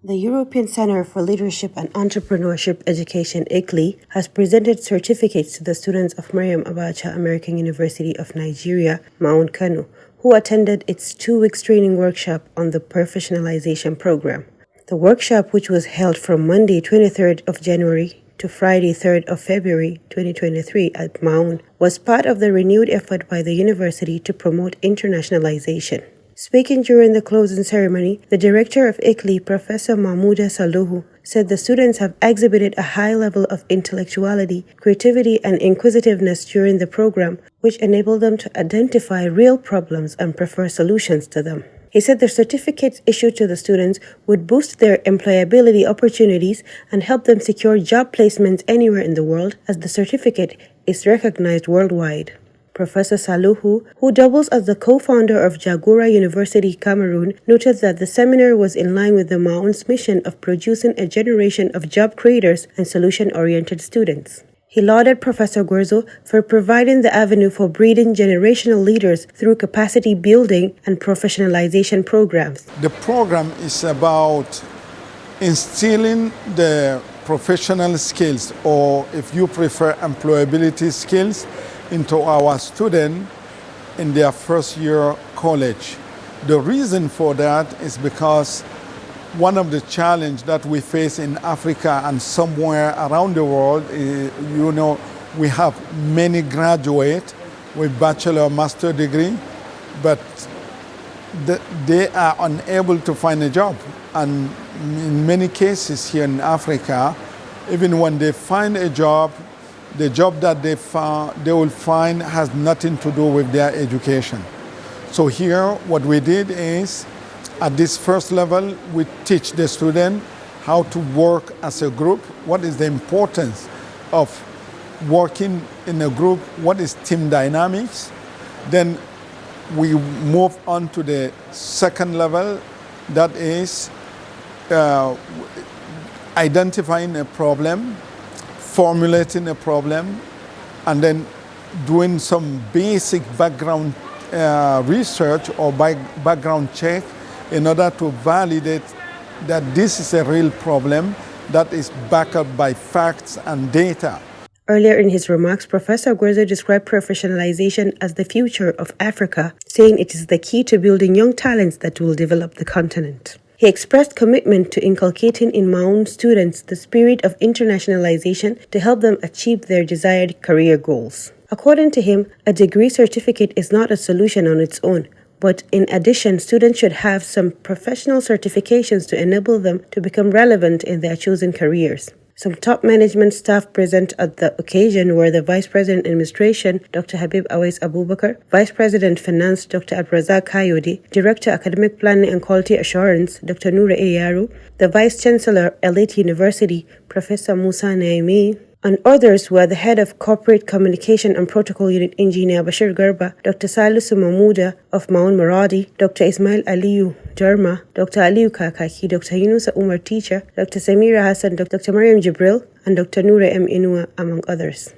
The European Centre for Leadership and Entrepreneurship Education, Eclee, has presented certificates to the students of Maryam Abacha American University of Nigeria, MAAUN Kano, who attended its 2-week training workshop on the professionalization program. The workshop, which was held from Monday 23rd of January to Friday 3rd of February 2023 at MAAUN, was part of the renewed effort by the university to promote internationalization. Speaking during the closing ceremony, the director of Eclee, Professor Mahmouda Salihu, said the students have exhibited a high level of intellectuality, creativity, and inquisitiveness during the program, which enabled them to identify real problems and prefer solutions to them. He said the certificates issued to the students would boost their employability opportunities and help them secure job placements anywhere in the world, as the certificate is recognized worldwide. Professor Salihu, who doubles as the co-founder of Jagora University, Cameroon, noted that the seminar was in line with the MAAUN's mission of producing a generation of job creators and solution-oriented students. He lauded Professor Gwerzo for providing the avenue for breeding generational leaders through capacity building and professionalization programs. The program is about instilling the professional skills, or if you prefer, employability skills, into our students in their first year college. The reason for that is because one of the challenges that we face in Africa and somewhere around the world is, we have many graduates with bachelor or master degree, but they are unable to find a job. And in many cases here in Africa, even when they find a job, the job that they will find has nothing to do with their education. So here, what we did is, at this first level, we teach the student how to work as a group, what is the importance of working in a group, what is team dynamics. Then we move on to the second level, that is identifying a problem, formulating a problem, and then doing some basic background research or background check in order to validate that this is a real problem that is backed up by facts and data. Earlier in his remarks, Professor Gwerzo described professionalization as the future of Africa, saying it is the key to building young talents that will develop the continent. He expressed commitment to inculcating in MAAUN students the spirit of internationalization to help them achieve their desired career goals. According to him, a degree certificate is not a solution on its own, but in addition, students should have some professional certifications to enable them to become relevant in their chosen careers. Some top management staff present at the occasion were the Vice President Administration, Dr. Habib Awais Abubakar, Vice President Finance, Dr. Abrazak Kayode, Director Academic Planning and Quality Assurance, Dr. Noura Eyaru, the Vice Chancellor, Elite University, Professor Musa Naimi, and others were the Head of Corporate Communication and Protocol Unit Engineer Bashir Garba, Dr. Salisu Mahmouda of MAAUN Maradi, Dr. Ismail Aliyu Jarma, Dr. Aliyu Kakaki, Dr. Yunusa Umar Teacher, Dr. Samira Hassan, Dr. Maryam Jibril, and Dr. Noura M. Inua, among others.